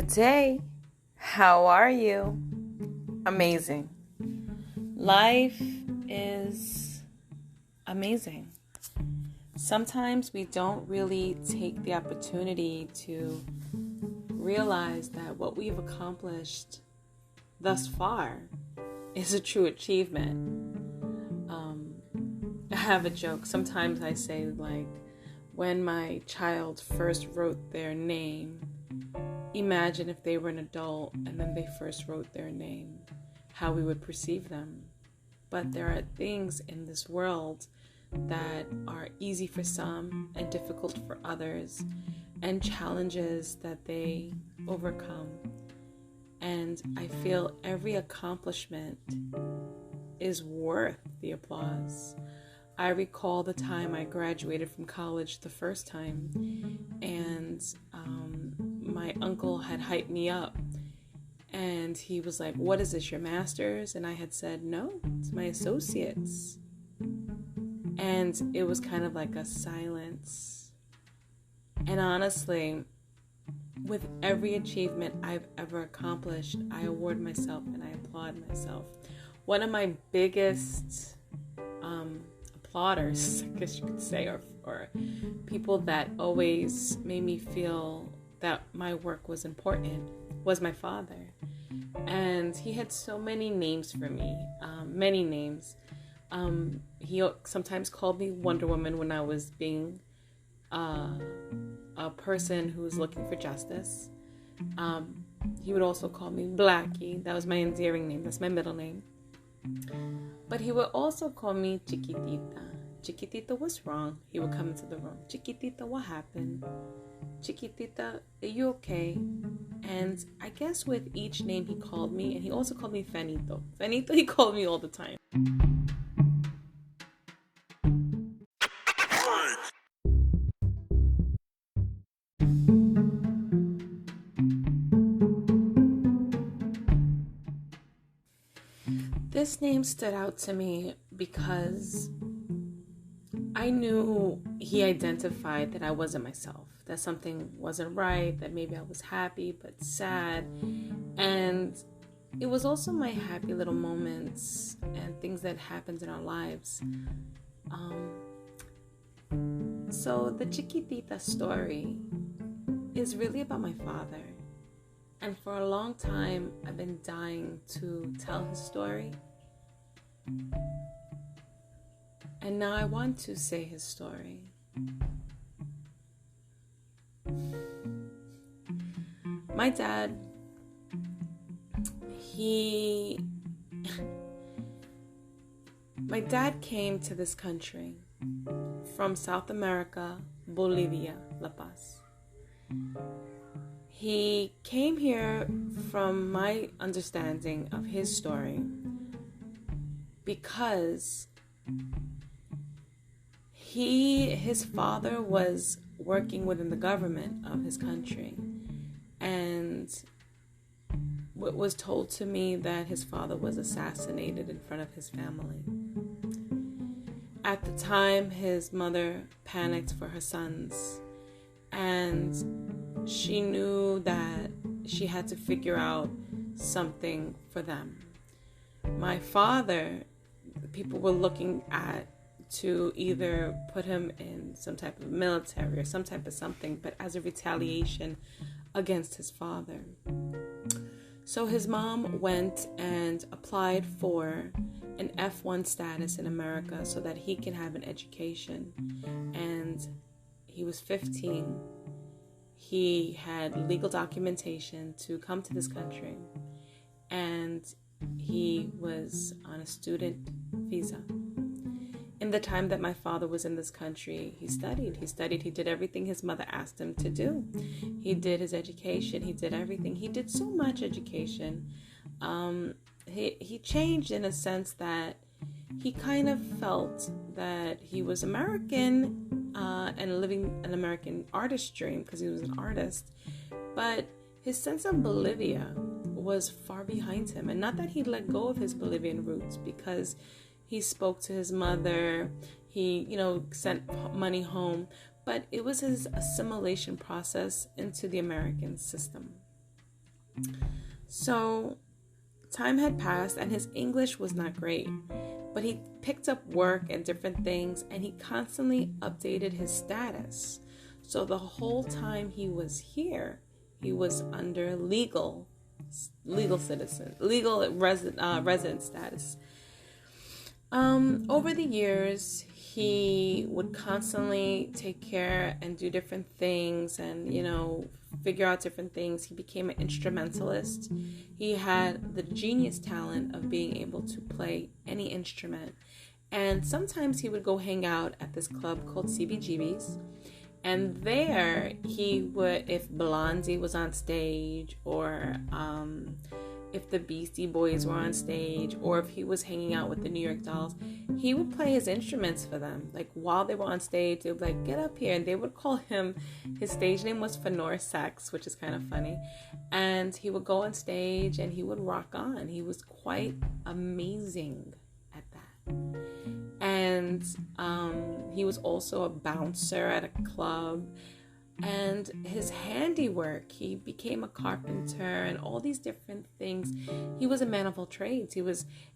Good day. How are you? Amazing. Life is amazing. Sometimes we don't really take the opportunity to realize that what we've accomplished thus far is a true achievement. I have a joke. Sometimes I say, when my child first wrote their name, imagine if they were an adult and then they first wrote their name, how we would perceive them. But there are things in this world that are easy for some and difficult for others, and challenges that they overcome. And I feel every accomplishment is worth the applause. I recall the time I graduated from college the first time, and my uncle had hyped me up, and he was like, "What is this, your master's?" And I had said, "No, it's my associate's." And it was kind of like a silence. And honestly, with every achievement I've ever accomplished, I award myself and I applaud myself. One of my biggest applauders, I guess you could say, or people that always made me feel that my work was important, was my father. And he had so many names for me, many names. He sometimes called me Wonder Woman when I was being a person who was looking for justice. He would also call me Blackie. That was my endearing name. That's my middle name. But he would also call me Chiquitita. Chiquitita, what's wrong? He would come into the room. Chiquitita, what happened? Chiquitita, are you okay? And I guess with each name he called me, and he also called me Fanito. Fanito, he called me all the time. This name stood out to me because I knew he identified that I wasn't myself, that something wasn't right, that maybe I was happy but sad. And it was also my happy little moments and things that happened in our lives. So the Chiquitita story is really about my father. And for a long time, I've been dying to tell his story. And now I want to say his story. My dad, my dad came to this country from South America, Bolivia, La Paz. He came here, from my understanding of his story, because his father was working within the government of his country, and what was told to me that his father was assassinated in front of his family. At the time, his mother panicked for her sons, and she knew that she had to figure out something for them. My father, people were looking at to either put him in some type of military or some type of something, but as a retaliation against his father. So his mom went and applied for an F1 status in America so that he can have an education. And he was 15. He had legal documentation to come to this country, and he was on a student visa. In the time that my father was in this country, he studied, he did everything his mother asked him to do. He did his education, he did everything. He did so much education. He changed in a sense that he kind of felt that he was American and living an American artist dream because he was an artist. But his sense of Bolivia was far behind him. And not that he let go of his Bolivian roots, because he spoke to his mother, he, sent money home, but it was his assimilation process into the American system. So time had passed and his English was not great, but he picked up work and different things, and he constantly updated his status. So the whole time he was here, he was under legal resident status. Over the years, he would constantly take care and do different things and, figure out different things. He became an instrumentalist. He had the genius talent of being able to play any instrument. And sometimes he would go hang out at this club called CBGB's. And there he would, if Blondie was on stage, or if the Beastie Boys were on stage, or if he was hanging out with the New York Dolls, he would play his instruments for them. Like while they were on stage, they would be like, get up here. And they would call him, his stage name was Fenor Sex, which is kind of funny. And he would go on stage and he would rock on. He was quite amazing at that. And he was also a bouncer at a club. And his handiwork, he became a carpenter and all these different things. He was a man of all trades.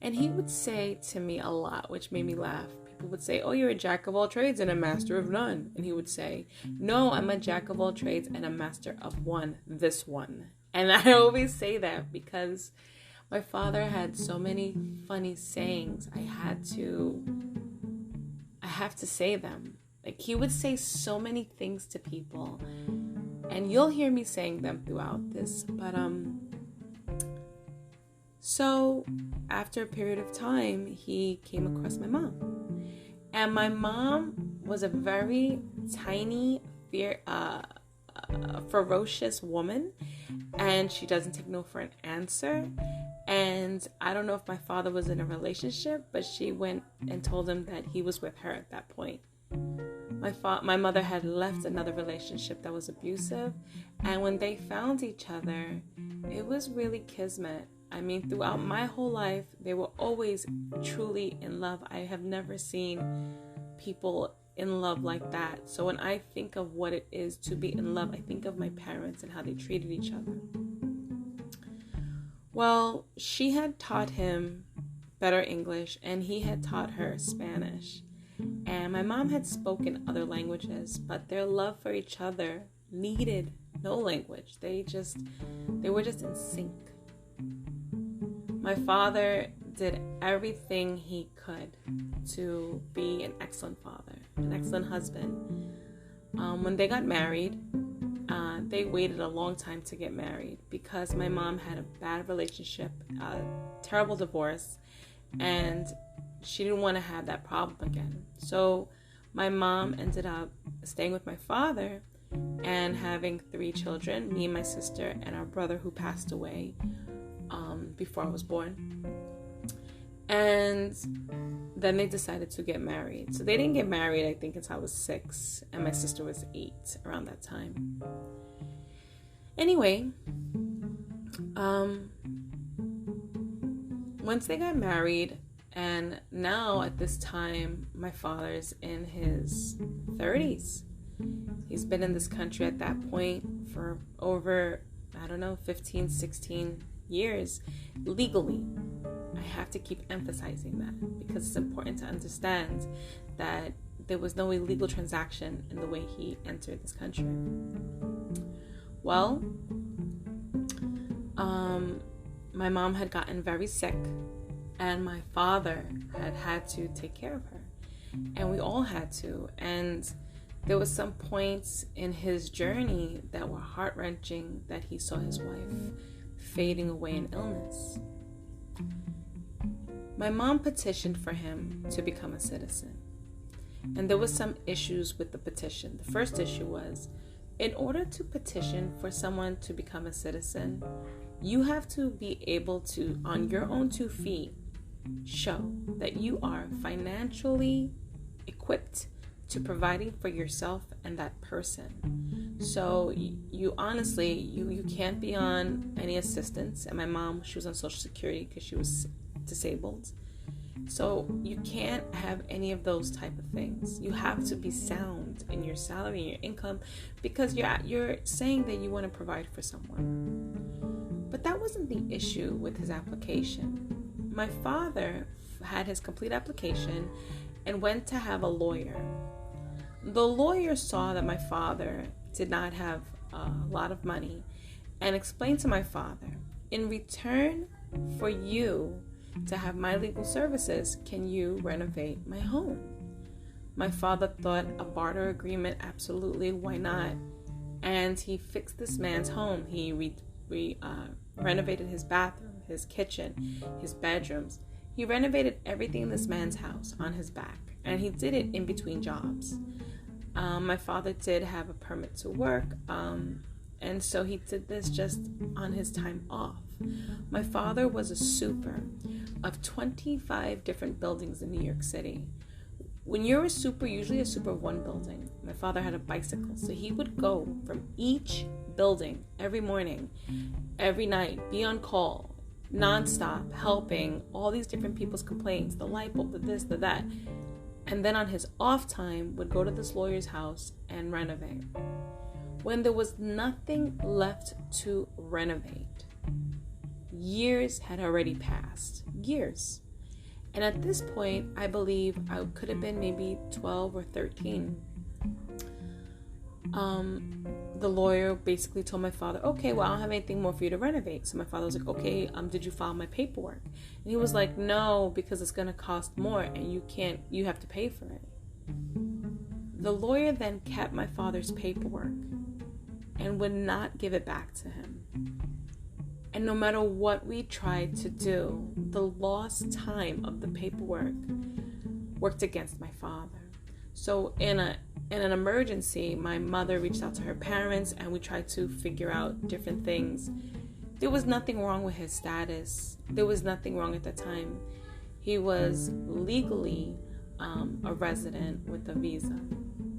And he would say to me a lot, which made me laugh. People would say, oh, you're a jack of all trades and a master of none. And he would say, no, I'm a jack of all trades and a master of one, this one. And I always say that because my father had so many funny sayings. I have to say them. Like, he would say so many things to people, and you'll hear me saying them throughout this. But so after a period of time, he came across my mom, and my mom was a very tiny, ferocious woman, and she doesn't take no for an answer. And I don't know if my father was in a relationship, but she went and told him that he was with her at that point. My mother had left another relationship that was abusive, and when they found each other, it was really kismet. I mean, throughout my whole life, they were always truly in love. I have never seen people in love like that. So when I think of what it is to be in love, I think of my parents and how they treated each other. Well, she had taught him better English, and he had taught her Spanish. And my mom had spoken other languages, but their love for each other needed no language. They were just in sync. My father did everything he could to be an excellent father, an excellent husband. When they got married, they waited a long time to get married because my mom had a bad relationship, a terrible divorce, and she didn't want to have that problem again. So my mom ended up staying with my father and having 3 children, me and my sister and our brother who passed away before I was born. And then they decided to get married. So they didn't get married, I think, until I was 6, and my sister was 8 around that time. Anyway, once they got married, and now at this time, my father's in his 30s. He's been in this country at that point for over, 15, 16 years legally. I have to keep emphasizing that because it's important to understand that there was no illegal transaction in the way he entered this country. Well, my mom had gotten very sick, and my father had to take care of her, and we all had to. And there was some points in his journey that were heart-wrenching, that he saw his wife fading away in illness. My mom petitioned for him to become a citizen, and there was some issues with the petition. The first issue was, in order to petition for someone to become a citizen, you have to be able to, on your own 2 feet, show that you are financially equipped to providing for yourself and that person. So you honestly, you can't be on any assistance. And my mom, she was on Social Security because she was disabled. So you can't have any of those type of things. You have to be sound in your salary and your income, because you're saying that you want to provide for someone. But that wasn't the issue with his application. My father had his complete application and went to have a lawyer. The lawyer saw that my father did not have a lot of money and explained to my father, in return for you to have my legal services, can you renovate my home? My father thought a barter agreement, absolutely, why not? And he fixed this man's home. He renovated his bathroom, his kitchen, his bedrooms. He renovated everything in this man's house on his back, and he did it in between jobs. My father did have a permit to work, and so he did this just on his time off. My father was a super of 25 different buildings in New York City. When you're a super, usually a super of one building. My father had a bicycle, so he would go from each building every morning, every night, be on call, nonstop, helping all these different people's complaints, the light bulb, the this, the that. And then on his off time, would go to this lawyer's house and renovate. When there was nothing left to renovate, years had already passed. Years. And at this point, I believe I could have been maybe 12 or 13. The lawyer basically told my father, okay, well, I don't have anything more for you to renovate. So my father was like, okay, did you file my paperwork? And he was like, no, because it's going to cost more and you have to pay for it. The lawyer then kept my father's paperwork and would not give it back to him. And no matter what we tried to do, the lost time of the paperwork worked against my father. So in an emergency, my mother reached out to her parents and we tried to figure out different things. There was nothing wrong with his status. There was nothing wrong at the time. He was legally a resident with a visa,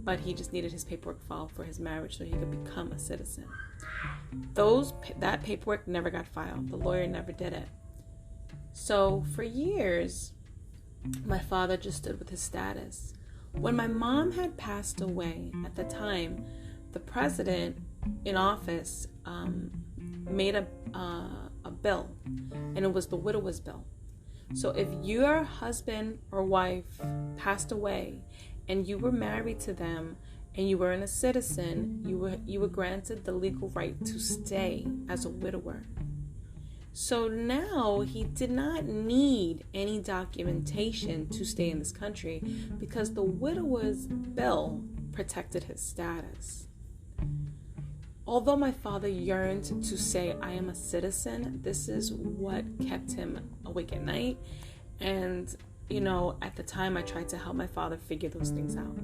but he just needed his paperwork filed for his marriage so he could become a citizen. That paperwork never got filed. The lawyer never did it. So for years, my father just stood with his status. When my mom had passed away at the time, the president in office made a bill, and it was the widow's bill. So if your husband or wife passed away and you were married to them and you weren't a citizen, you were granted the legal right to stay as a widower. So now he did not need any documentation to stay in this country because the widower's bill protected his status. Although my father yearned to say, I am a citizen, this is what kept him awake at night. And, at the time I tried to help my father figure those things out.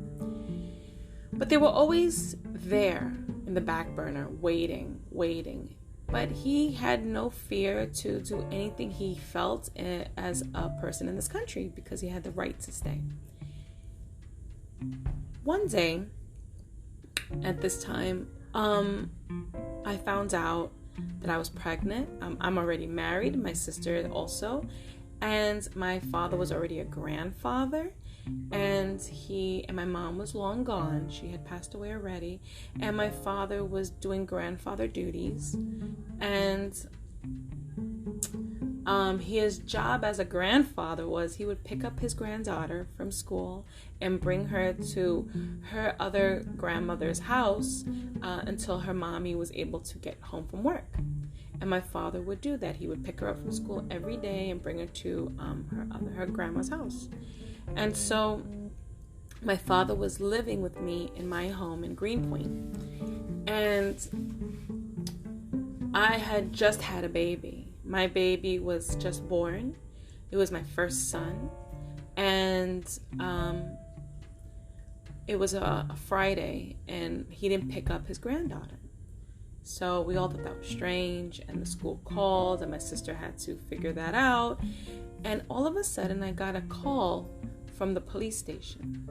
But they were always there in the back burner, waiting. But he had no fear to do anything he felt as a person in this country because he had the right to stay. One day, at this time, I found out that I was pregnant. I'm already married, my sister also, and my father was already a grandfather, and my mom was long gone. She had passed away already, and my father was doing grandfather duties, and his job as a grandfather was he would pick up his granddaughter from school and bring her to her other grandmother's house until her mommy was able to get home from work. And my father would do that. He would pick her up from school every day and bring her to her grandma's house. And so my father was living with me in my home in Greenpoint. And I had just had a baby. My baby was just born. It was my first son. And it was a Friday, and he didn't pick up his granddaughter. So we all thought that was strange, and the school called, and my sister had to figure that out. And all of a sudden, I got a call from the police station.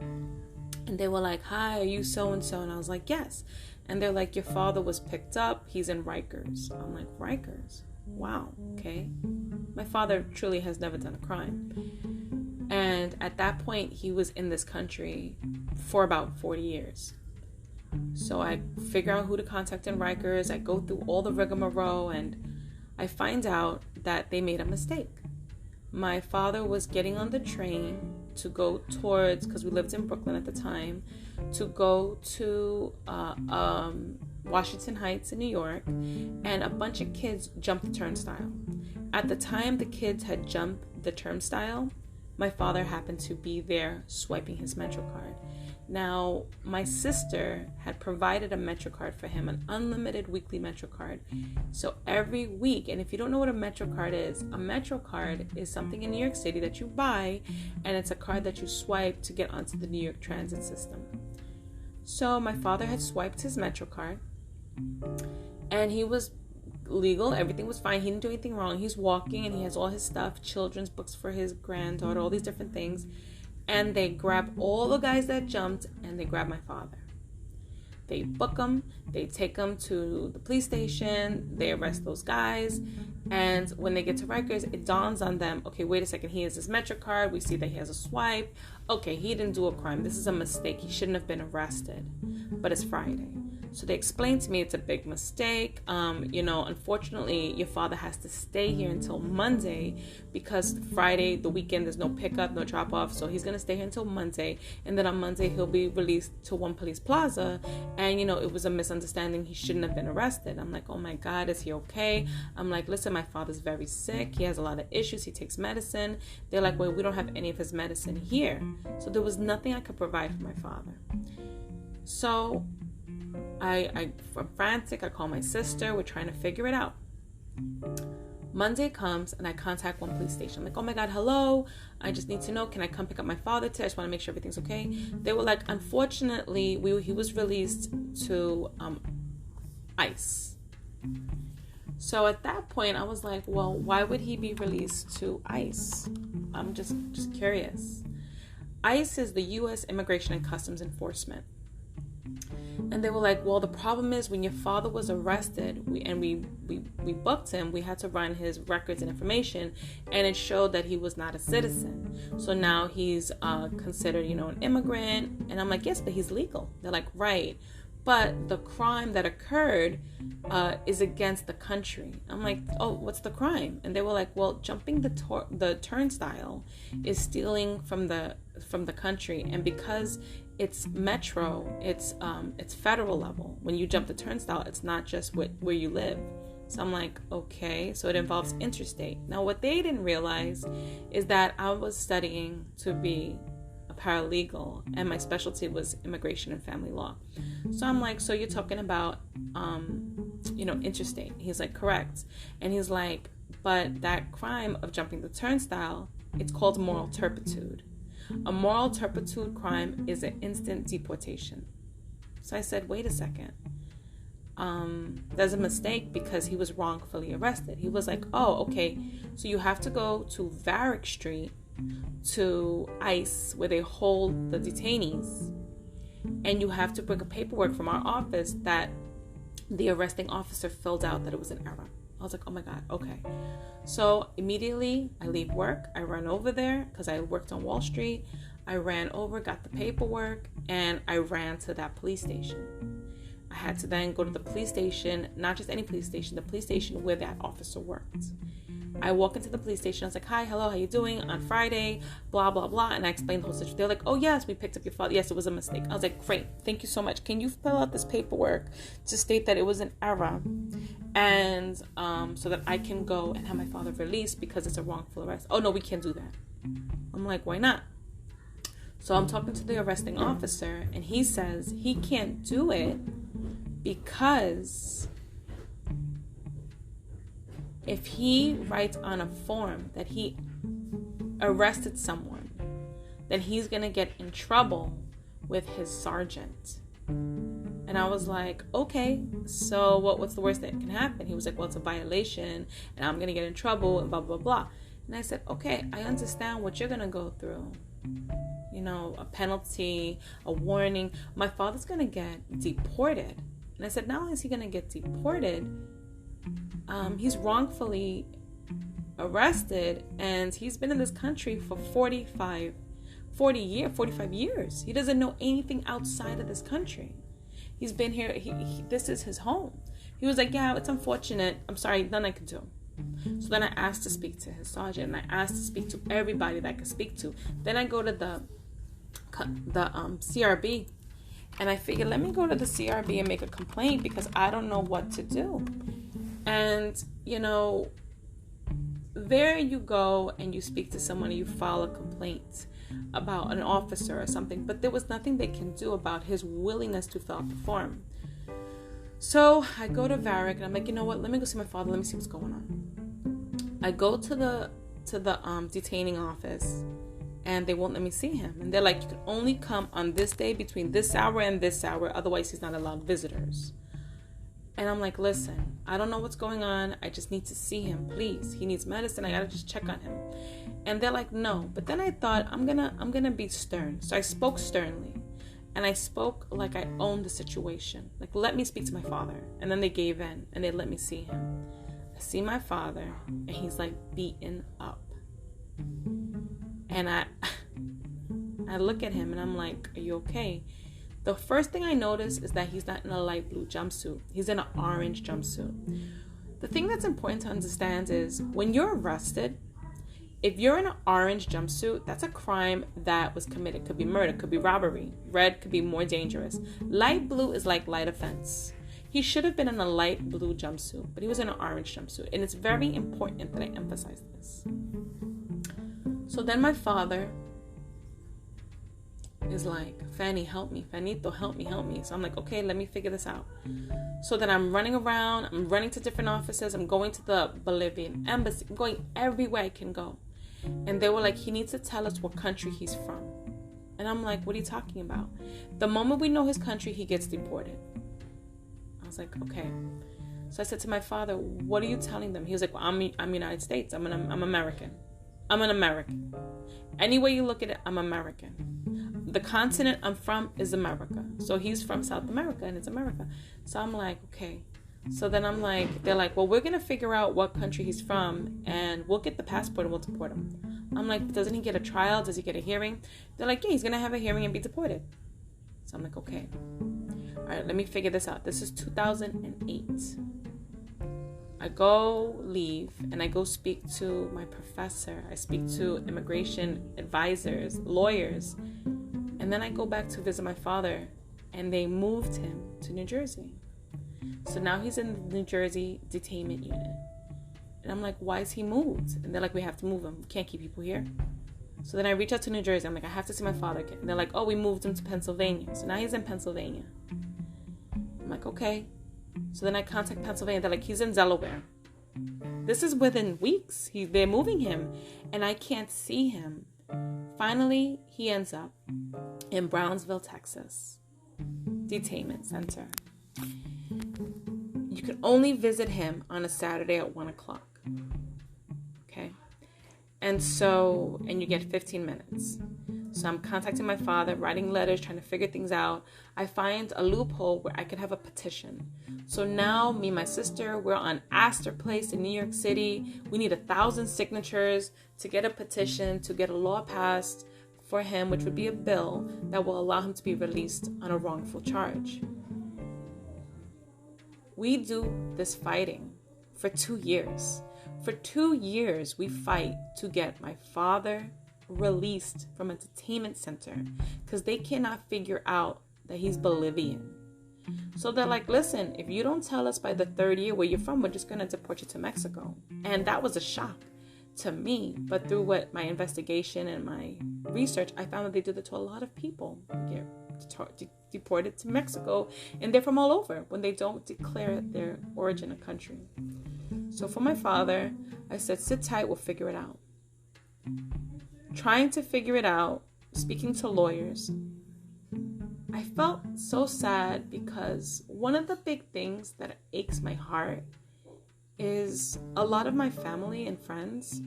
And they were like, hi, are you so-and-so? And I was like, yes. And they're like, your father was picked up. He's in Rikers. I'm like, Rikers? Wow, okay. My father truly has never done a crime. And at that point, he was in this country for about 40 years. So I figure out who to contact in Rikers. I go through all the rigmarole, and I find out that they made a mistake. My father was getting on the train to go towards, because we lived in Brooklyn at the time, to go to Washington Heights in New York, and a bunch of kids jumped the turnstile. At the time the kids had jumped the turnstile, my father happened to be there swiping his Metro card. Now, my sister had provided a Metro card for him, an unlimited weekly Metro card. So every week, and if you don't know what a Metro card is, a Metro card is something in New York City that you buy, and it's a card that you swipe to get onto the New York transit system. So my father had swiped his Metro card, and he was legal. Everything was fine. He didn't do anything wrong. He's walking, and he has all his stuff, children's books for his granddaughter, all these different things. And they grab all the guys that jumped, and they grab my father. They book him. They take him to the police station. They arrest those guys. And when they get to Rikers, it dawns on them, okay, wait a second. He has his Metro card. We see that he has a swipe. Okay, he didn't do a crime. This is a mistake. He shouldn't have been arrested. But it's Friday. So they explained to me it's a big mistake. Unfortunately, your father has to stay here until Monday because Friday, the weekend, there's no pickup, no drop off. So he's going to stay here until Monday. And then on Monday, he'll be released to One Police Plaza. And, it was a misunderstanding. He shouldn't have been arrested. I'm like, oh my God, is he okay? I'm like, listen, my father's very sick. He has a lot of issues. He takes medicine. They're like, well, we don't have any of his medicine here. So there was nothing I could provide for my father. So I'm frantic. I call my sister. We're trying to figure it out. Monday comes and I contact One Police Station. I'm like, oh my God, hello. I just need to know, can I come pick up my father today? I just want to make sure everything's okay. They were like, unfortunately, he was released to ICE. So at that point, I was like, well, why would he be released to ICE? I'm just curious. ICE is the U.S. Immigration and Customs Enforcement. And they were like, well, the problem is when your father was arrested, we booked him, we had to run his records and information, and it showed that he was not a citizen. So now he's considered, an immigrant. And I'm like, yes, but he's legal. They're like, right. But the crime that occurred is against the country. I'm like, oh, what's the crime? And they were like, well, jumping the turnstile is stealing from the country, and because it's metro, it's federal level. When you jump the turnstile, it's not just where you live. So I'm like, okay, so it involves interstate. Now, what they didn't realize is that I was studying to be a paralegal, and my specialty was immigration and family law. So I'm like, so you're talking about, interstate? He's like, correct. And he's like, but that crime of jumping the turnstile, it's called moral turpitude. A moral turpitude crime is an instant deportation. So I said, wait a second. There's a mistake because he was wrongfully arrested. He was like, oh, okay. So you have to go to Varick Street to ICE where they hold the detainees. And you have to bring a paperwork from our office that the arresting officer filled out that it was an error. I was like, oh my God, okay. So immediately I leave work. I run over there because I worked on Wall Street. I ran over, got the paperwork, and I ran to that police station. I had to then go to the police station, not just any police station, the police station where that officer worked. I walk into the police station. I was like, hi, hello, how you doing? On Friday, blah, blah, blah. And I explained the whole situation. They're like, oh, yes, we picked up your father. Yes, it was a mistake. I was like, great. Thank you so much. Can you fill out this paperwork to state that it was an error? And so that I can go and have my father released because it's a wrongful arrest. Oh, no, we can't do that. I'm like, why not? So I'm talking to the arresting officer, and he says he can't do it because if he writes on a form that he arrested someone, then he's going to get in trouble with his sergeant. And I was like, okay, so what's the worst that can happen? He was like, well, it's a violation and I'm going to get in trouble and blah, blah, blah. And I said, okay, I understand what you're going to go through. A penalty, a warning. My father's going to get deported. And I said, not only is he going to get deported, he's wrongfully arrested, and he's been in this country for 45 years. He doesn't know anything outside of this country. He's been here. This is his home. He was like, yeah, it's unfortunate. I'm sorry, nothing I can do. So then I asked to speak to his sergeant, and I asked to speak to everybody that I could speak to. Then I go to the CRB, and I figured, let me go to the CRB and make a complaint because I don't know what to do. And, there you go and you speak to someone and you file a complaint about an officer or something, but there was nothing they can do about his willingness to fill out the form. So I go to Varick and I'm like, you know what? Let me go see my father. Let me see what's going on. I go to the detaining office and they won't let me see him. And they're like, you can only come on this day between this hour and this hour. Otherwise, he's not allowed visitors. And I'm like, listen, I don't know what's going on. I just need to see him, please. He needs medicine. I gotta just check on him. And they're like, no. But then I thought, I'm gonna be stern. So I spoke sternly. And I spoke like I owned the situation. Like, let me speak to my father. And then they gave in and they let me see him. I see my father and he's like beaten up. And I look at him and I'm like, are you okay? The first thing I notice is that he's not in a light blue jumpsuit. He's in an orange jumpsuit. The thing that's important to understand is when you're arrested, if you're in an orange jumpsuit, that's a crime that was committed. Could be murder, could be robbery. Red could be more dangerous. Light blue is like light offense. He should have been in a light blue jumpsuit, but he was in an orange jumpsuit. And it's very important that I emphasize this. So then my father is like, Fanny, help me. Fanito, help me. So I'm like, okay, let me figure this out. So then I'm running around. I'm running to different offices. I'm going to the Bolivian embassy. I'm going everywhere I can go. And they were like, he needs to tell us what country he's from. And I'm like, what are you talking about? The moment we know his country, he gets deported. I was like, okay. So I said to my father, what are you telling them? He was like, well, I'm United States. I'm American. I'm an American. Any way you look at it, I'm American. The continent I'm from is America. So he's from South America and it's America. So I'm like, okay. So then I'm like, they're like, well, we're going to figure out what country he's from and we'll get the passport and we'll deport him. I'm like, doesn't he get a trial? Does he get a hearing? They're like, yeah, he's going to have a hearing and be deported. So I'm like, okay. All right, let me figure this out. This is 2008. I go leave and I go speak to my professor. I speak to immigration advisors, lawyers. And then I go back to visit my father and they moved him to New Jersey. So now he's in the New Jersey detainment unit. And I'm like, why is he moved? And they're like, we have to move him. We can't keep people here. So then I reach out to New Jersey. I'm like, I have to see my father. And they're like, oh, we moved him to Pennsylvania. So now he's in Pennsylvania. I'm like, okay. So then I contact Pennsylvania. They're like, he's in Delaware. This is within weeks. They're moving him. And I can't see him. Finally, he ends up in Brownsville, Texas. Detainment center. You can only visit him on a Saturday at 1 o'clock. Okay? And you get 15 minutes. So I'm contacting my father, writing letters, trying to figure things out. I find a loophole where I could have a petition. So now me and my sister, we're on Astor Place in New York City. We need 1,000 signatures to get a petition, to get a law passed for him, which would be a bill that will allow him to be released on a wrongful charge. We do this fighting for 2 years. For 2 years, we fight to get my father released from a detainment center because they cannot figure out that he's Bolivian. So they're like, listen, if you don't tell us by the 3rd year where you're from, we're just going to deport you to Mexico. And that was a shock to me. But through my investigation and my research, I found that they do that to a lot of people. They get deported to Mexico, and they're from all over when they don't declare their origin a country. So for my father, I said, sit tight, we'll figure it out. Trying to figure it out, speaking to lawyers, I felt so sad because one of the big things that aches my heart is a lot of my family and friends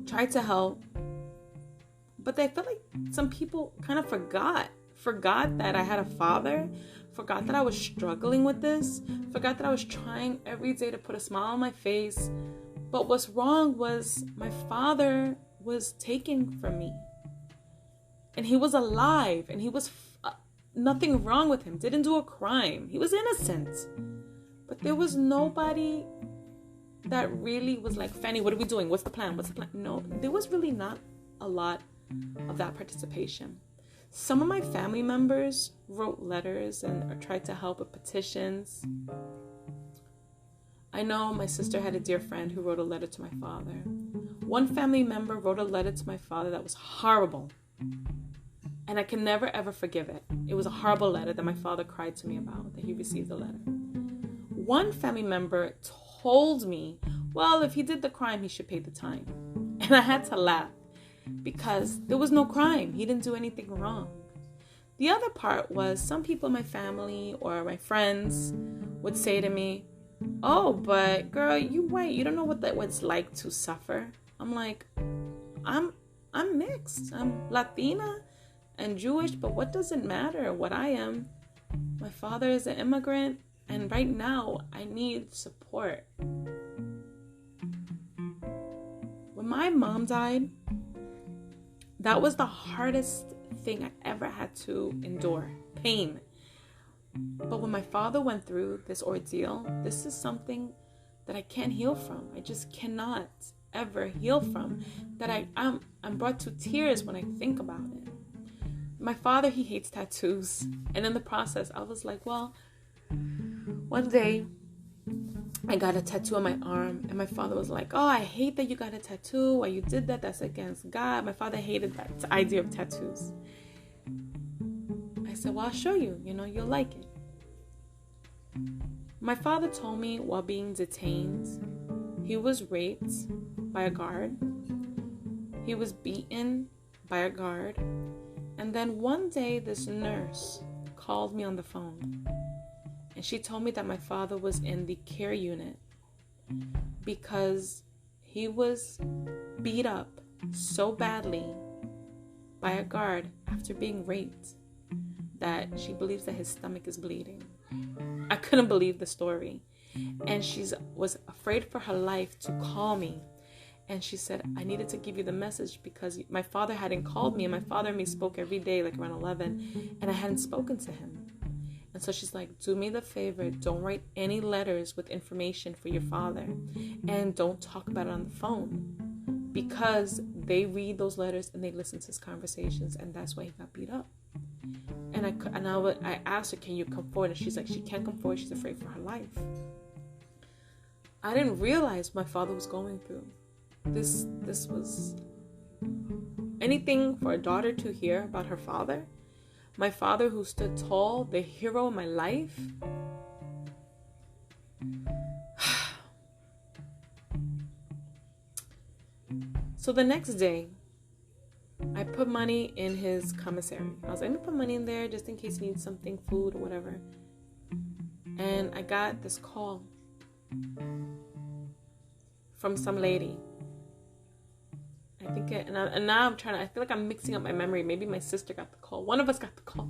tried to help, but they felt like some people kind of forgot that I had a father, forgot that I was struggling with this, forgot that I was trying every day to put a smile on my face. But what's wrong was my father was taken from me. And he was alive, and he was nothing wrong with him, didn't do a crime. He was innocent. But there was nobody that really was like, Fanny, what are we doing? What's the plan? What's the plan? No, there was really not a lot of that participation. Some of my family members wrote letters and tried to help with petitions. I know my sister had a dear friend who wrote a letter to my father. One family member wrote a letter to my father that was horrible. And I can never ever forgive it. It was a horrible letter that my father cried to me about, that he received the letter. One family member told me, well, if he did the crime, he should pay the time. And I had to laugh because there was no crime. He didn't do anything wrong. The other part was some people in my family or my friends would say to me, oh, but girl, you white. You don't know what it's like to suffer. I'm like, I'm mixed. I'm Latina and Jewish, but what does it matter what I am? My father is an immigrant, and right now I need support. When my mom died, that was the hardest thing I ever had to endure. Pain. But when my father went through this ordeal, this is something that I can't heal from. I just cannot ever heal from. That I'm brought to tears when I think about it. My father, he hates tattoos. And in the process, I was like, well, one day I got a tattoo on my arm, and my father was like, oh, I hate that you got a tattoo. Why you did that? That's against God. My father hated that idea of tattoos. I said, well, I'll show you. You'll like it. My father told me while being detained, he was raped by a guard. He was beaten by a guard. And then one day, this nurse called me on the phone. And she told me that my father was in the care unit because he was beat up so badly by a guard after being raped that she believes that his stomach is bleeding. I couldn't believe the story. And she was afraid for her life to call me. And she said, I needed to give you the message because my father hadn't called me. And my father and me spoke every day, like around 11. And I hadn't spoken to him. And so she's like, do me the favor. Don't write any letters with information for your father. And don't talk about it on the phone. Because they read those letters and they listen to his conversations. And that's why he got beat up. And I asked her, can you come forward? And she's like, she can't come forward. She's afraid for her life. I didn't realize my father was going through. This was anything for a daughter to hear about her father. My father who stood tall, the hero of my life. So the next day, I put money in his commissary. I was like, let me put money in there just in case he needs something, food or whatever. And I got this call from some lady. I think, and now I feel like I'm mixing up my memory. Maybe my sister got the call. One of us got the call.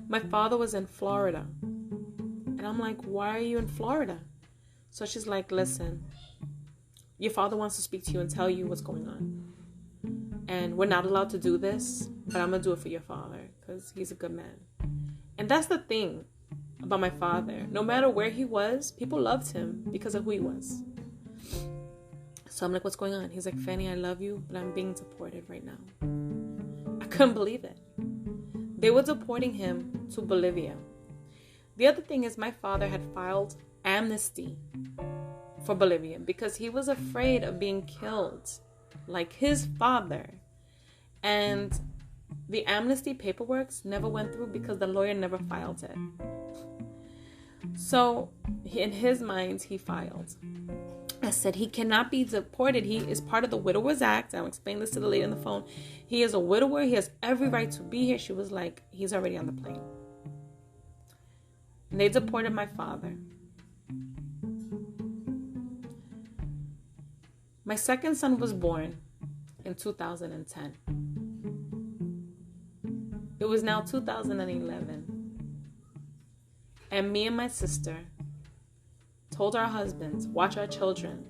My father was in Florida. And I'm like, why are you in Florida? So she's like, listen, your father wants to speak to you and tell you what's going on. And we're not allowed to do this, but I'm going to do it for your father because he's a good man. And that's the thing about my father. No matter where he was, people loved him because of who he was. So I'm like, what's going on? He's like, Fanny, I love you, but I'm being deported right now. I couldn't believe it. They were deporting him to Bolivia. The other thing is my father had filed amnesty for Bolivia because he was afraid of being killed like his father. And the amnesty paperwork never went through because the lawyer never filed it. So in his mind, he filed. I said, he cannot be deported. He is part of the Widowers Act. I'll explain this to the lady on the phone. He is a widower. He has every right to be here. She was like, he's already on the plane. And they deported my father. My second son was born in 2010. It was now 2011. And me and my sister told our husbands, watch our children.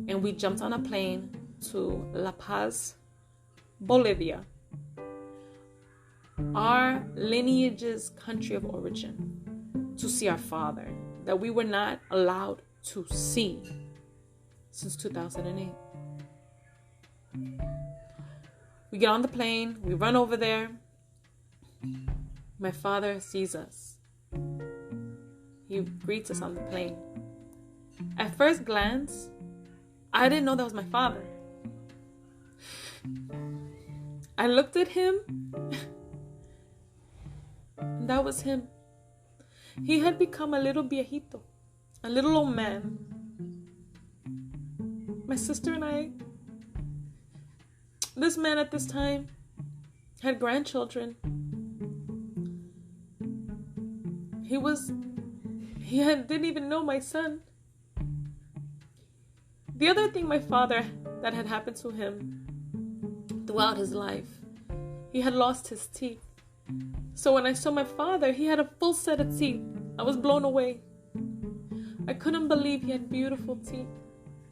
And we jumped on a plane to La Paz, Bolivia, our lineage's country of origin, to see our father that we were not allowed to see. since 2008. We get on the plane, we run over there. My father sees us. He greets us on the plane. At first glance, I didn't know that was my father. I looked at him, and that was him. He had become a little viejito, a little old man. My sister and I, this man at this time had grandchildren. Didn't even know my son. The other thing my father, that had happened to him throughout his life, he had lost his teeth. So when I saw my father, he had a full set of teeth. I was blown away. I couldn't believe he had beautiful teeth.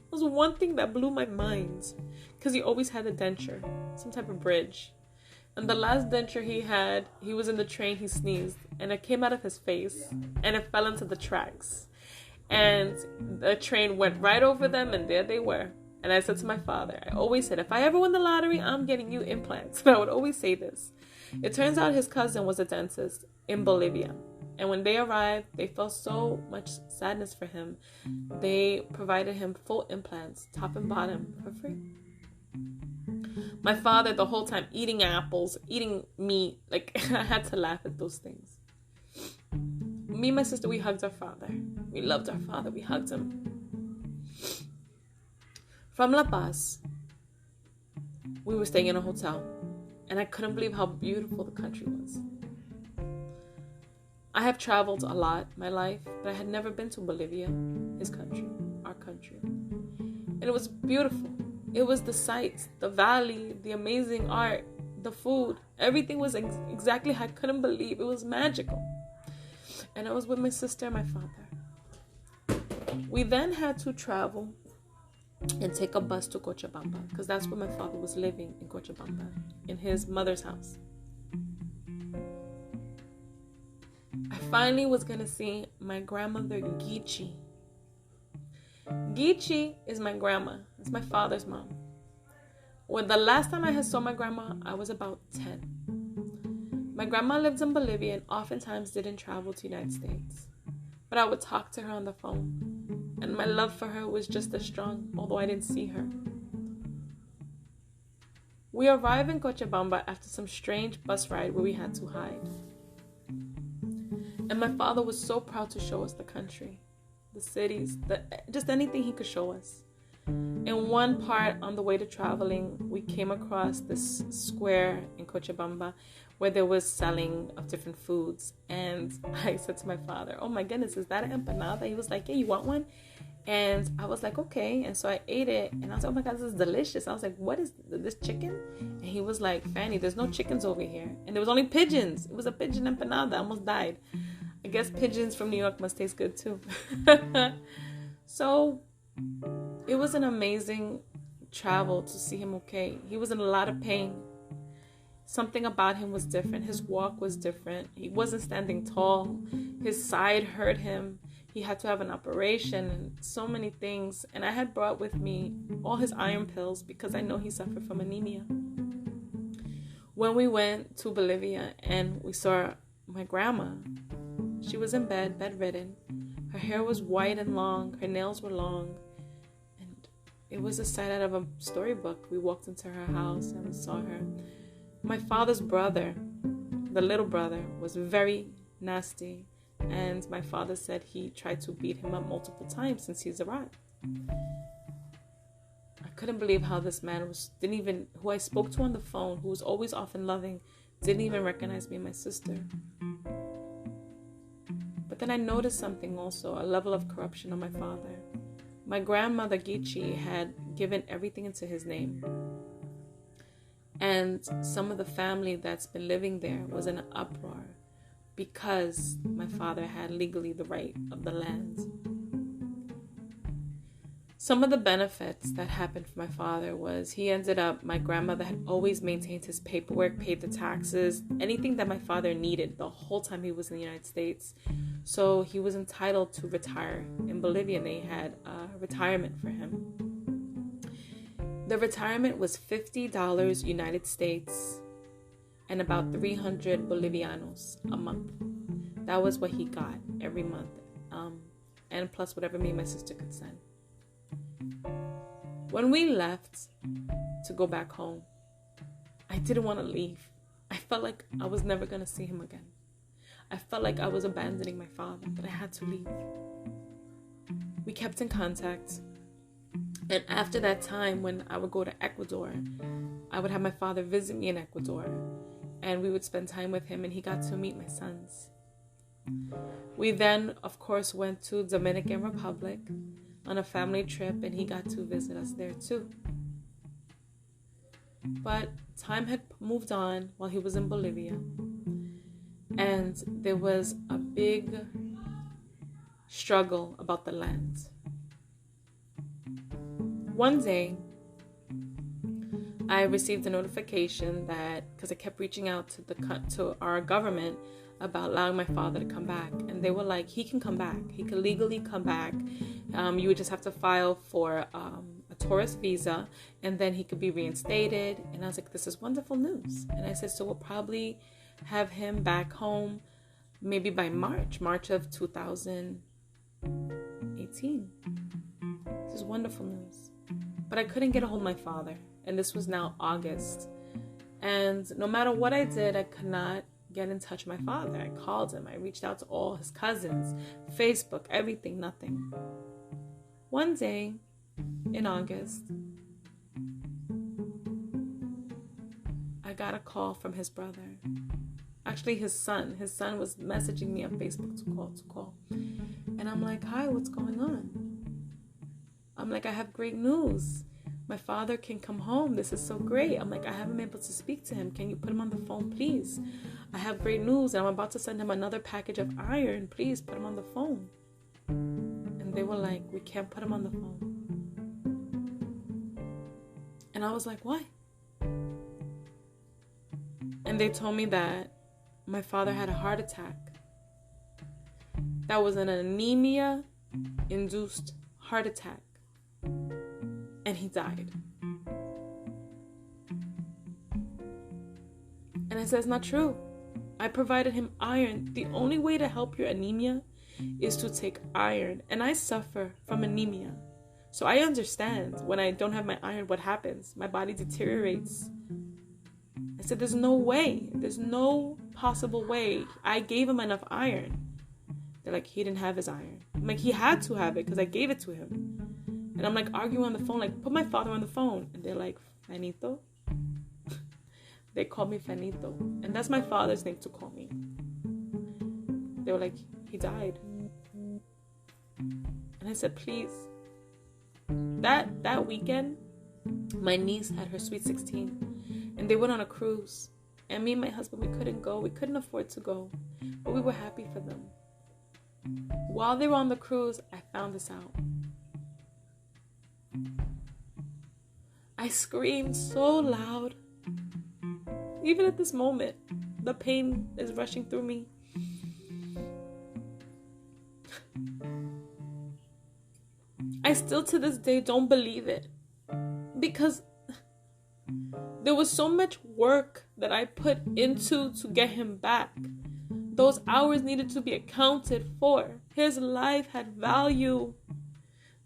It was one thing that blew my mind, because he always had a denture, some type of bridge. And the last denture he had, he was in the train, he sneezed, and it came out of his face, and it fell into the tracks. And the train went right over them, and there they were. And I said to my father, I always said, if I ever win the lottery, I'm getting you implants. And I would always say this. It turns out his cousin was a dentist in Bolivia. And when they arrived, they felt so much sadness for him. They provided him full implants, top and bottom, for free. My father, the whole time, eating apples, eating meat. Like, I had to laugh at those things. Me and my sister, we hugged our father. We loved our father. We hugged him. From La Paz, we were staying in a hotel. And I couldn't believe how beautiful the country was. I have traveled a lot in my life, but I had never been to Bolivia, his country, our country. And it was beautiful. It was the sights, the valley, the amazing art, the food. Everything was exactly how I couldn't believe. It was magical. And I was with my sister and my father. We then had to travel and take a bus to Cochabamba, because that's where my father was living, in Cochabamba, in his mother's house. I finally was going to see my grandmother, Gichi. Gichi is my grandma. It's my father's mom. When the last time I had saw my grandma, I was about 10. My grandma lived in Bolivia and oftentimes didn't travel to the United States. But I would talk to her on the phone. And my love for her was just as strong, although I didn't see her. We arrived in Cochabamba after some strange bus ride where we had to hide. And my father was so proud to show us the country, the cities, just anything he could show us. In one part on the way to traveling, we came across this square in Cochabamba where there was selling of different foods. And I said to my father, oh my goodness, is that an empanada? He was like, yeah, you want one? And I was like, okay. And so I ate it. And I was like, oh my God, this is delicious. I was like, what is this, chicken? And he was like, Fanny, there's no chickens over here. And there was only pigeons. It was a pigeon empanada. I almost died. I guess pigeons from New York must taste good too. So it was an amazing travel to see him okay. He was in a lot of pain. Something about him was different. His walk was different. He wasn't standing tall. His side hurt him. He had to have an operation and so many things. And I had brought with me all his iron pills because I know he suffered from anemia. When we went to Bolivia and we saw my grandma, she was in bed, bedridden. Her hair was white and long. Her nails were long. And it was a sight out of a storybook. We walked into her house and we saw her. My father's brother, the little brother, was very nasty. And my father said he tried to beat him up multiple times since he's arrived. I couldn't believe how this man who I spoke to on the phone, who was always often loving, didn't even recognize me and my sister. But then I noticed something also, a level of corruption on my father. My grandmother, Gichi, had given everything into his name. And some of the family that's been living there was in an uproar because my father had legally the right of the land. Some of the benefits that happened for my father was my grandmother had always maintained his paperwork, paid the taxes, anything that my father needed the whole time he was in the United States. So he was entitled to retire in Bolivia. They had a retirement for him. The retirement was $50 United States and about 300 Bolivianos a month. That was what he got every month. And plus whatever me and my sister could send. When we left to go back home, I didn't want to leave. I felt like I was never going to see him again. I felt like I was abandoning my father, but I had to leave. We kept in contact. And after that time, when I would go to Ecuador, I would have my father visit me in Ecuador. And we would spend time with him, and he got to meet my sons. We then, of course, went to Dominican Republic on a family trip, and he got to visit us there too. But time had moved on while he was in Bolivia, and there was a big struggle about the land. One day, I received a notification that, because I kept reaching out to our government about allowing my father to come back, and they were like, he can come back. He can legally come back. You would just have to file for a tourist visa, and then he could be reinstated. And I was like, this is wonderful news. And I said, so we'll probably have him back home maybe by March of 2018. This is wonderful news. But I couldn't get a hold of my father, and this was now August. And no matter what I did, I could not get in touch with my father. I called him. I reached out to all his cousins, Facebook, everything, nothing. One day in August, I got a call from his brother. Actually, his son. His son was messaging me on Facebook to call. And I'm like, hi, what's going on? I'm like, I have great news. My father can come home. This is so great. I'm like, I haven't been able to speak to him. Can you put him on the phone, please? I have great news, and I'm about to send him another package of iron. Please put him on the phone. And they were like, we can't put him on the phone. And I was like, why? And they told me that my father had a heart attack. That was an anemia-induced heart attack. And he died. And I said, it's not true. I provided him iron. The only way to help your anemia is to take iron. And I suffer from anemia. So I understand when I don't have my iron, what happens. My body deteriorates. I said, there's no way. There's no possible way. I gave him enough iron. They're like, he didn't have his iron. I'm like, he had to have it because I gave it to him. And I'm like arguing on the phone, like, put my father on the phone. And they're like, Fanito? They call me Fanito. And that's my father's name to call me. They were like, he died. And I said, please. That weekend, my niece had her sweet 16. And they went on a cruise. And me and my husband, we couldn't go. We couldn't afford to go. But we were happy for them. While they were on the cruise, I found this out. I screamed so loud. Even at this moment, the pain is rushing through me. I still to this day don't believe it. Because there was so much work that I put into to get him back. Those hours needed to be accounted for. His life had value.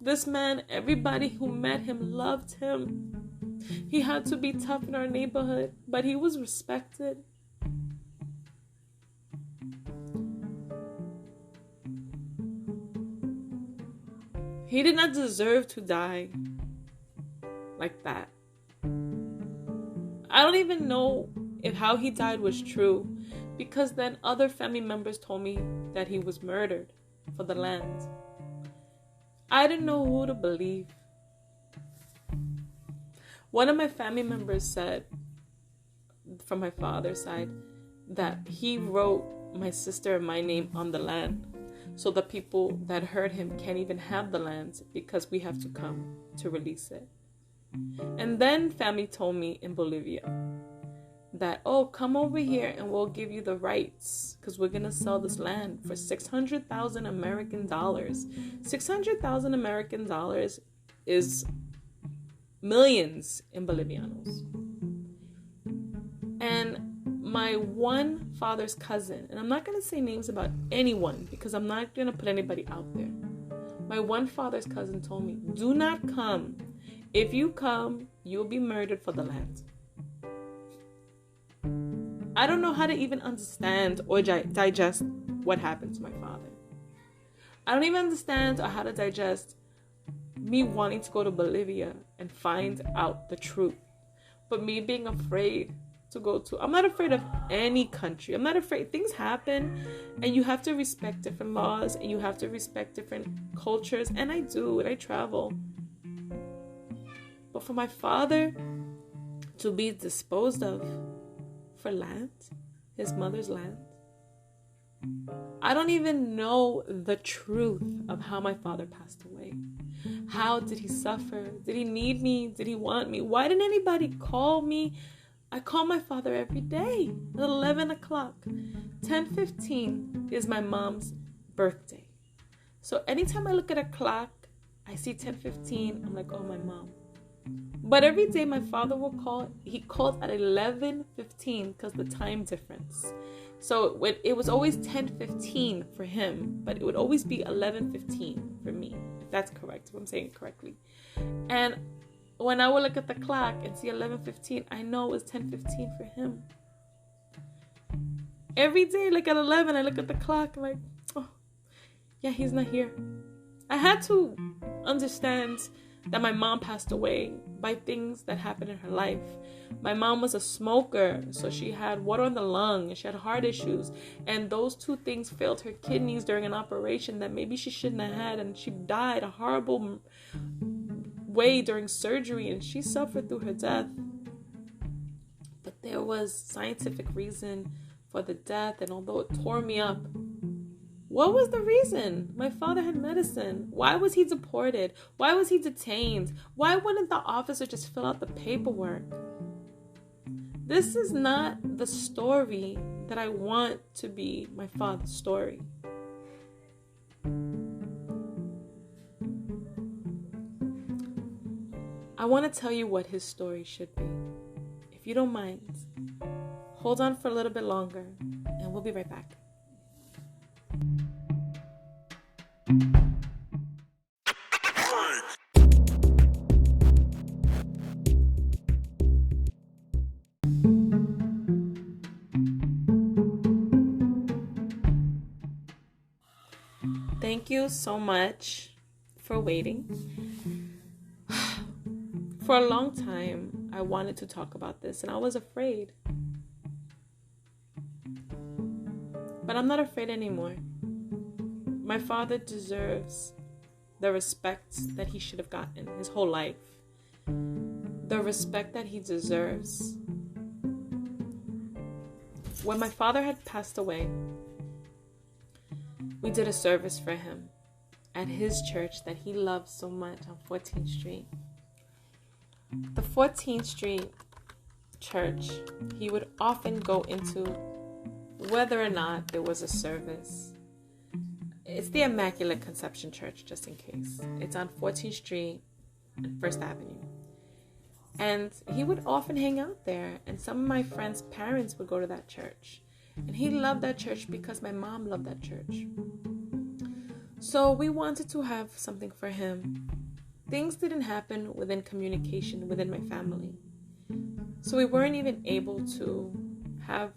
This man, everybody who met him loved him. He had to be tough in our neighborhood, but he was respected. He did not deserve to die like that. I don't even know if how he died was true, because then other family members told me that he was murdered for the land. I didn't know who to believe. One of my family members said, from my father's side, that he wrote my sister and my name on the land. So the people that hurt him can't even have the land because we have to come to release it. And then family told me in Bolivia that, oh, come over here and we'll give you the rights because we're going to sell this land for 600,000 American dollars. 600,000 American dollars is millions in Bolivianos. And my one father's cousin, and I'm not going to say names about anyone because I'm not going to put anybody out there. My one father's cousin told me, do not come. If you come, you'll be murdered for the land. I don't know how to even understand or digest what happened to my father. I don't even understand or how to digest me wanting to go to Bolivia and find out the truth. But me being afraid to go to, I'm not afraid of any country. I'm not afraid. Things happen and you have to respect different laws and you have to respect different cultures. And I do, and I travel. But for my father to be disposed of for land, his mother's land, I don't even know the truth of how my father passed away. How did he suffer? Did he need me? Did he want me? Why didn't anybody call me? I call my father every day at 11 o'clock. 10:15 is my mom's birthday. So anytime I look at a clock, I see 10:15. I'm like, oh, my mom. But every day my father will call. He calls at 11:15 because the time difference. So it was always 10:15 for him, but it would always be 11:15 for me. If that's correct, if I'm saying it correctly. And when I would look at the clock and see 11:15, I know it was 10:15 for him. Every day, like at 11, I look at the clock, I'm like, oh, yeah, he's not here. I had to understand that my mom passed away by things that happened in her life. My mom was a smoker, so she had water on the lung and she had heart issues, and those two things failed her kidneys during an operation that maybe she shouldn't have had, and she died a horrible way during surgery, and she suffered through her death. But there was scientific reason for the death, and although it tore me up, what was the reason? My father had medicine. Why was he deported? Why was he detained? Why wouldn't the officer just fill out the paperwork? This is not the story that I want to be my father's story. I want to tell you what his story should be. If you don't mind, hold on for a little bit longer, and we'll be right back. Thank you so much for waiting. For a long time, I wanted to talk about this, and I was afraid. But I'm not afraid anymore. My father deserves the respect that he should have gotten his whole life. The respect that he deserves. When my father had passed away, we did a service for him at his church that he loved so much on 14th Street. The 14th Street church, he would often go into whether or not there was a service. It's the Immaculate Conception Church, just in case. It's on 14th Street and 1st Avenue. And he would often hang out there, and some of my friends' parents would go to that church. And he loved that church because my mom loved that church. So we wanted to have something for him. Things didn't happen within communication within my family. So we weren't even able to have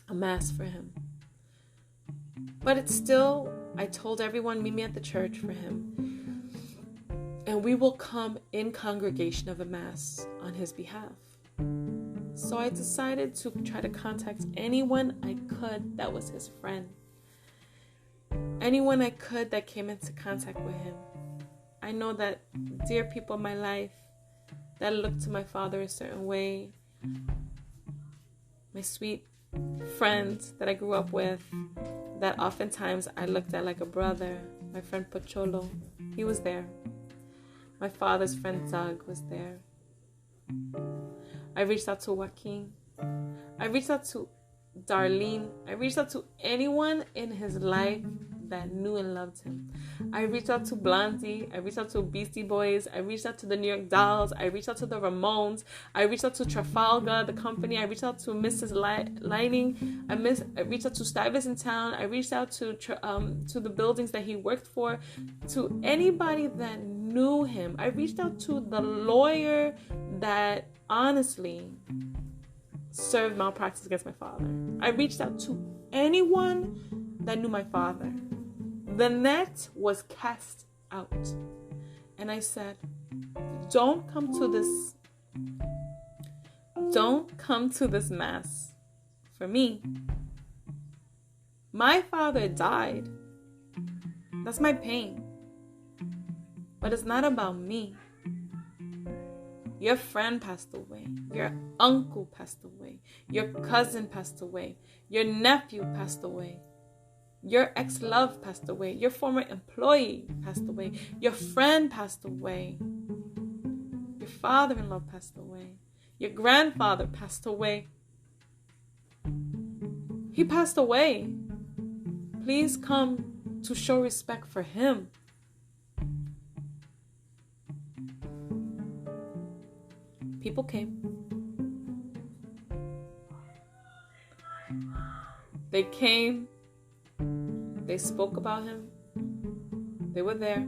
a mass for him. But it's still, I told everyone, meet me at the church for him. And we will come in congregation of a mass on his behalf. So I decided to try to contact anyone I could that was his friend. Anyone I could that came into contact with him. I know that dear people in my life that looked to my father a certain way. My sweet friends that I grew up with, that oftentimes I looked at like a brother. My friend Pocholo, he was there. My father's friend Doug was there. I reached out to Joaquin. I reached out to Darlene. I reached out to anyone in his life that knew and loved him. I reached out to Blondie. I reached out to Beastie Boys. I reached out to the New York Dolls. I reached out to the Ramones. I reached out to Trafalgar, the company. I reached out to Mrs. Lining. I reached out to Stuyvesant Town. I reached out to the buildings that he worked for, to anybody that knew him. I reached out to the lawyer that honestly served malpractice against my father. I reached out to anyone that knew my father. The net was cast out. And I said, don't come to this mass for me. My father died. That's my pain. But it's not about me. Your friend passed away. Your uncle passed away. Your cousin passed away. Your nephew passed away. Your ex-love passed away. Your former employee passed away. Your friend passed away. Your father-in-law passed away. Your grandfather passed away. He passed away. Please come to show respect for him. People came. They came. They spoke about him. They were there.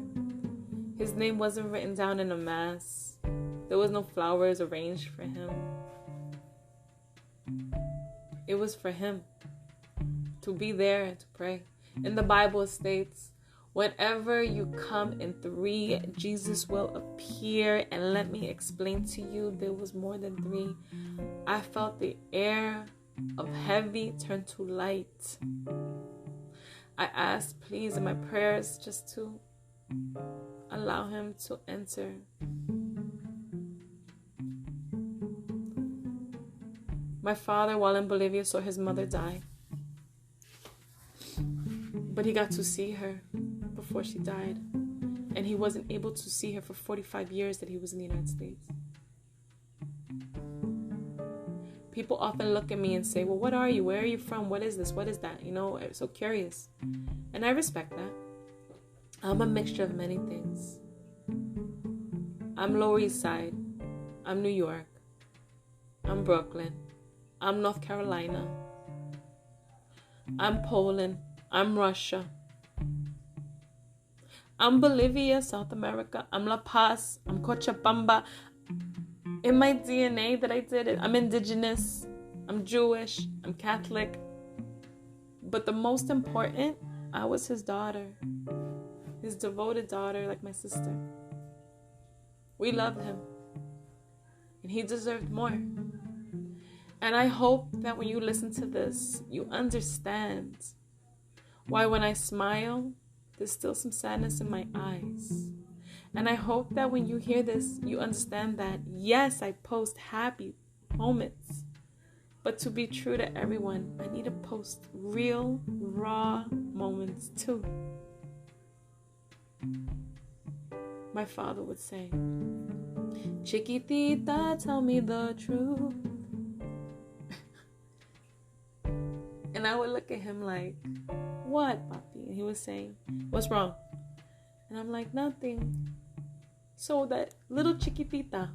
His name wasn't written down in a mass. There was no flowers arranged for him. It was for him to be there and to pray. In the Bible it states, whenever you come in 3, Jesus will appear. And let me explain to you, there was more than 3. I felt the air of heavy turn to light. I asked, please, in my prayers, just to allow him to enter. My father, while in Bolivia, saw his mother die. But he got to see her before she died. And he wasn't able to see her for 45 years that he was in the United States. People often look at me and say, well, what are you? Where are you from? What is this? What is that? You know, I'm so curious. And I respect that. I'm a mixture of many things. I'm Lower East Side. I'm New York. I'm Brooklyn. I'm North Carolina. I'm Poland. I'm Russia. I'm Bolivia, South America. I'm La Paz. I'm Cochabamba. In my DNA that I did it, I'm indigenous. I'm Jewish. I'm Catholic. But the most important, I was his daughter. His devoted daughter, like my sister. We loved him. And he deserved more. And I hope that when you listen to this, you understand why when I smile, there's still some sadness in my eyes. And I hope that when you hear this, you understand that, yes, I post happy moments. But to be true to everyone, I need to post real, raw moments too. My father would say, Chiquitita, tell me the truth. And I would look at him like, what, papi? And he was saying, what's wrong? And I'm like, nothing. So that little Chiquitita,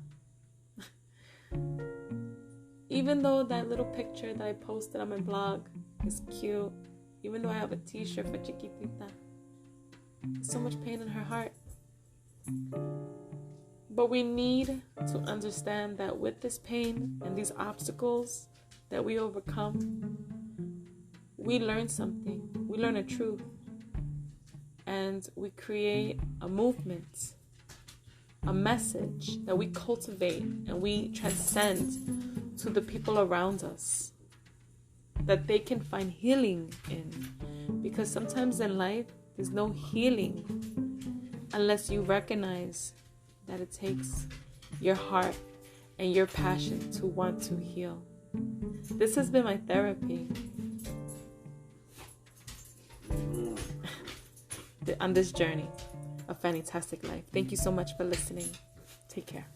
even though that little picture that I posted on my blog is cute, even though I have a t-shirt for Chiquitita, there's so much pain in her heart. But we need to understand that with this pain and these obstacles that we overcome, we learn something. We learn a truth. And we create a movement, a message that we cultivate and we transcend to the people around us, that they can find healing in. Because sometimes in life, there's no healing unless you recognize that it takes your heart and your passion to want to heal. This has been my therapy on this journey of Fantastic Life. Thank you so much for listening. Take care.